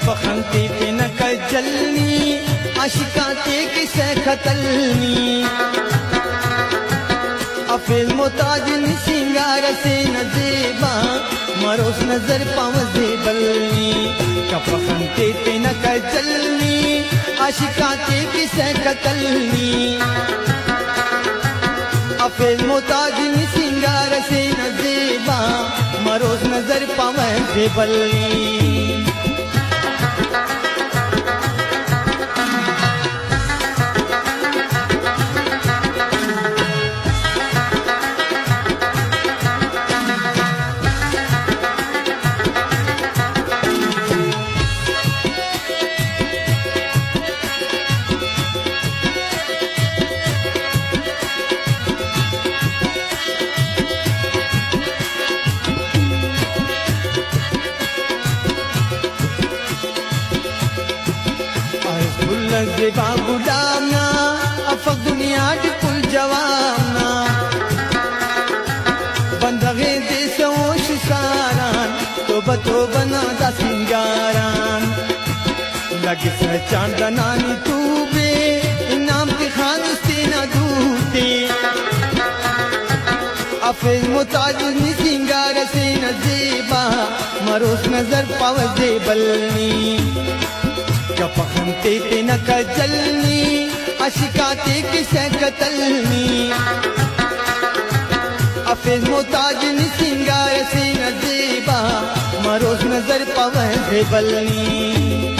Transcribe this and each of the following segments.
कपखंती पे न कजलनी आशिकाते किसे खतलनी अफिल मोताजिन सिंगार से न जेबा मरोस नजर पाव जेबलनी कपखंती पे न कजलनी आशिकाते किसे खतलनी अफिल मोताजिन सिंगार से न जेबा मरोस नजर पाव जेबलनी जेबा गुलामना अफक दुनिया कुल जवाना बंदगे देशों सारान तो बना दा सिंगारान लगे से चांदनानी तूबे इनाम के खान से न दूते अफिल मुताजिनी सिंगार से न जेबा मरोस नजर पाव जेबलनी कपखंते पे न कजलनी आशिकाते किसे कतलनी अफिल मोताजिनी सिंगार से न जेबा मरोस नजर पाव जेबलनी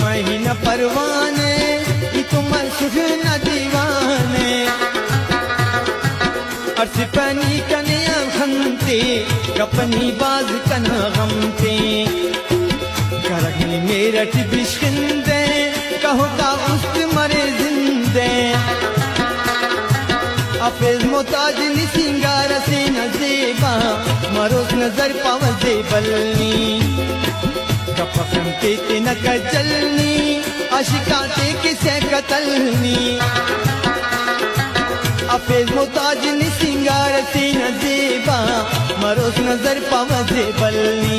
महीना परवाने तुम सुन दीवाने अर्श पनी कनिया खनते कपनी बाज कना गमते करगनी मेरठ बिश्किंदे कहो का उस्त मरे जिंदे अफिल मोताजिनी सिंगार से न जेबा मरोस नजर पाव जेबलनी कपखंते पे न कजलनी आशिकाते किसे कतलनी अफिल मोताजिनी सिंगार से न जेबा मरोस नजर पाव जेबलनी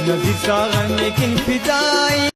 नज़ीर सागन लेकिन फिदाई